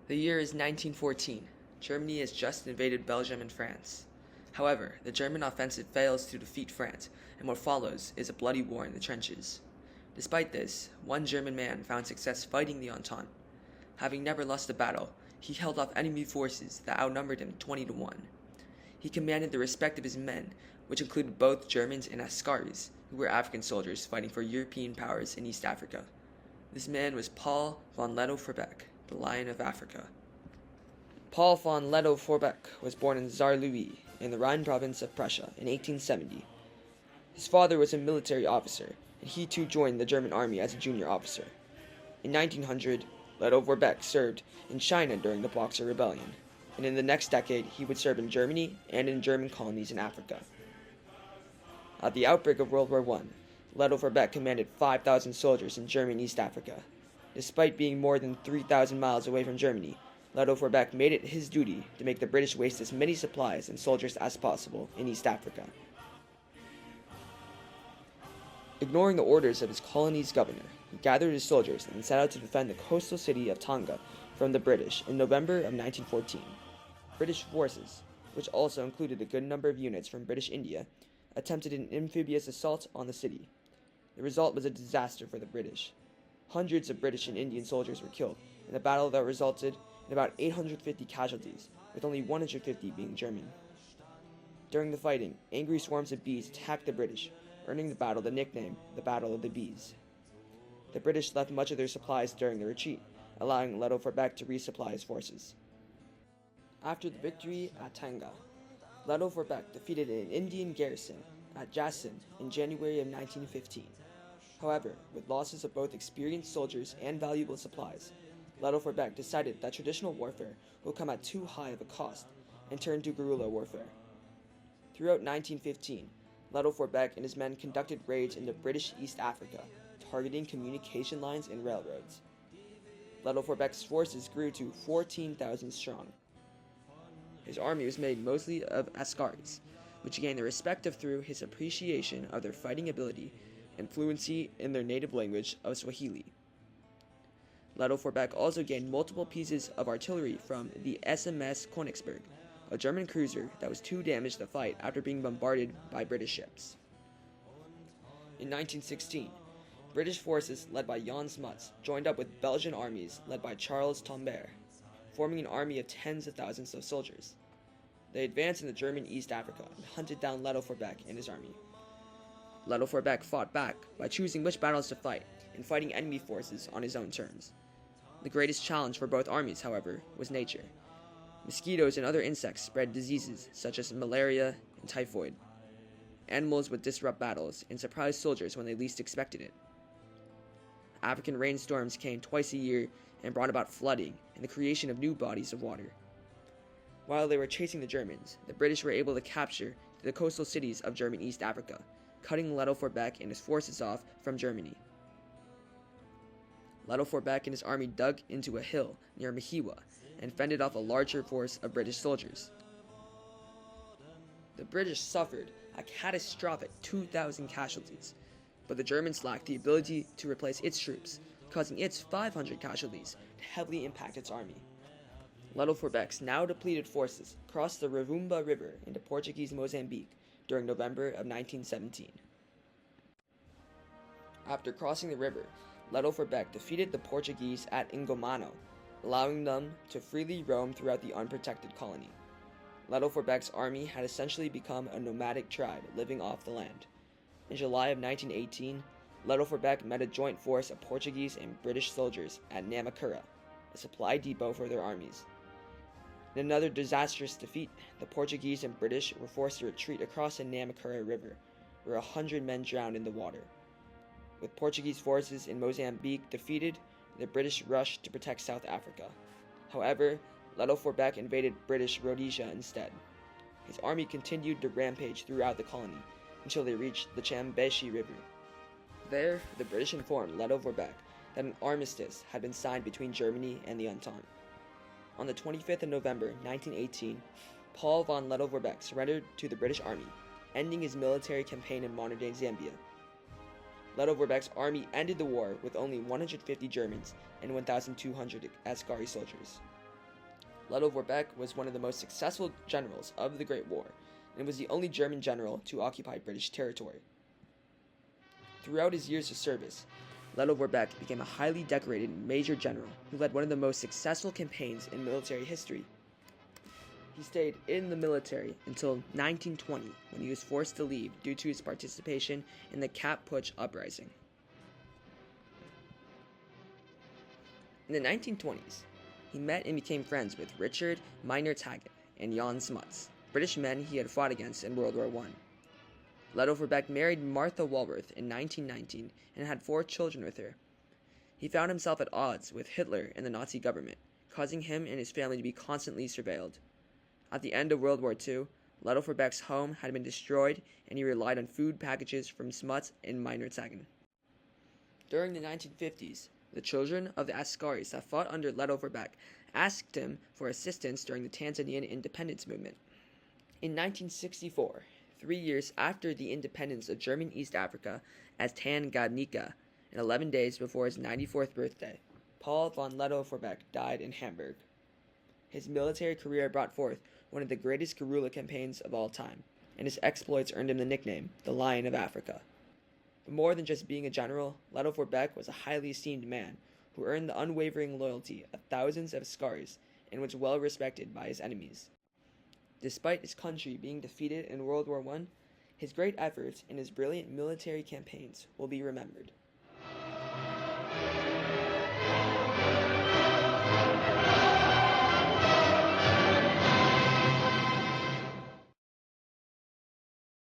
The year is 1914. Germany has just invaded Belgium and France. However, the German offensive fails to defeat France, and what follows is a bloody war in the trenches. Despite this, one German man found success fighting the Entente. Having never lost a battle, he held off enemy forces that outnumbered him 20 to 1. He commanded the respect of his men, which included both Germans and Askaris, who were African soldiers fighting for European powers in East Africa. This man was Paul von Lettow-Vorbeck, the Lion of Africa. Paul von Lettow-Vorbeck was born in Saarlouis, in the Rhine province of Prussia, in 1870. His father was a military officer, and he too joined the German army as a junior officer. In 1900, Lettow-Vorbeck served in China during the Boxer Rebellion, and in the next decade he would serve in Germany and in German colonies in Africa. At the outbreak of World War I, Lettow-Vorbeck commanded 5,000 soldiers in German East Africa. Despite being more than 3,000 miles away from Germany, Lettow-Vorbeck made it his duty to make the British waste as many supplies and soldiers as possible in East Africa. Ignoring the orders of his colony's governor, he gathered his soldiers and set out to defend the coastal city of Tanga from the British in November of 1914. British forces, which also included a good number of units from British India, attempted an amphibious assault on the city. The result was a disaster for the British. Hundreds of British and Indian soldiers were killed in a battle that resulted in about 850 casualties, with only 150 being German. During the fighting, angry swarms of bees attacked the British, earning the battle the nickname the Battle of the Bees. The British left much of their supplies during the retreat, allowing Lettow-Vorbeck to resupply his forces. After the victory at Tanga, Lettow-Vorbeck defeated an Indian garrison at Jasin in January of 1915. However, with losses of both experienced soldiers and valuable supplies, Lettow-Vorbeck decided that traditional warfare would come at too high of a cost and turned to guerrilla warfare. Throughout 1915, Lettow-Vorbeck and his men conducted raids into British East Africa, targeting communication lines and railroads. Lettow-Vorbeck's forces grew to 14,000 strong. His army was made mostly of Askaris, which gained the respect of through his appreciation of their fighting ability and fluency in their native language of Swahili. Lettow-Vorbeck also gained multiple pieces of artillery from the SMS Königsberg, a German cruiser that was too damaged to fight after being bombarded by British ships. In 1916, British forces led by Jan Smuts joined up with Belgian armies led by Charles Tombert, forming an army of tens of thousands of soldiers. They advanced into German East Africa and hunted down Lettow-Vorbeck and his army. Lettow-Vorbeck fought back by choosing which battles to fight and fighting enemy forces on his own terms. The greatest challenge for both armies, however, was nature. Mosquitoes and other insects spread diseases such as malaria and typhoid. Animals would disrupt battles and surprise soldiers when they least expected it. African rainstorms came twice a year and brought about flooding and the creation of new bodies of water. While they were chasing the Germans, the British were able to capture the coastal cities of German East Africa, cutting Lettow-Vorbeck and his forces off from Germany. Lettow-Vorbeck and his army dug into a hill near Mahiwa and fended off a larger force of British soldiers. The British suffered a catastrophic 2,000 casualties, but the Germans lacked the ability to replace its troops, causing its 500 casualties to heavily impact its army. Lettow-Vorbeck's now depleted forces crossed the Rovumba River into Portuguese Mozambique during November of 1917. After crossing the river, Lettow-Vorbeck defeated the Portuguese at Ingomano, allowing them to freely roam throughout the unprotected colony. Lettow-Vorbeck's army had essentially become a nomadic tribe living off the land. In July of 1918, Lettow-Vorbeck met a joint force of Portuguese and British soldiers at Namakura, a supply depot for their armies. In another disastrous defeat, the Portuguese and British were forced to retreat across the Namakura River, where 100 men drowned in the water. With Portuguese forces in Mozambique defeated, the British rushed to protect South Africa. However, Lettow-Vorbeck invaded British Rhodesia instead. His army continued to rampage throughout the colony until they reached the Chambeshi River. There, the British informed Lettow-Vorbeck that an armistice had been signed between Germany and the Entente. On the 25th of November 1918, Paul von Lettow-Vorbeck surrendered to the British Army, ending his military campaign in modern-day Zambia. Lettow-Vorbeck's army ended the war with only 150 Germans and 1,200 Askari soldiers. Lettow-Vorbeck was one of the most successful generals of the Great War, and was the only German general to occupy British territory. Throughout his years of service, Lettow-Vorbeck became a highly decorated major general who led one of the most successful campaigns in military history. He stayed in the military until 1920, when he was forced to leave due to his participation in the Kapp Putsch uprising. In the 1920s, he met and became friends with Richard Meinertzhagen and Jan Smuts, British men he had fought against in World War I. Lettow-Vorbeck married Martha Walworth in 1919 and had 4 children with her. He found himself at odds with Hitler and the Nazi government, causing him and his family to be constantly surveilled. At the end of World War II, Lettow-Vorbeck's home had been destroyed, and he relied on food packages from Smuts and Meinertzhagen. During the 1950s, the children of the Askaris that fought under Lettow-Vorbeck asked him for assistance during the Tanzanian independence movement. In 1964, 3 years after the independence of German East Africa as Tanganyika, and 11 days before his 94th birthday, Paul von Lettow-Vorbeck died in Hamburg. His military career brought forth one of the greatest guerrilla campaigns of all time, and his exploits earned him the nickname, the Lion of Africa. But more than just being a general, Lettow-Vorbeck was a highly esteemed man who earned the unwavering loyalty of thousands of Askaris and was well respected by his enemies. Despite his country being defeated in World War I, his great efforts and his brilliant military campaigns will be remembered.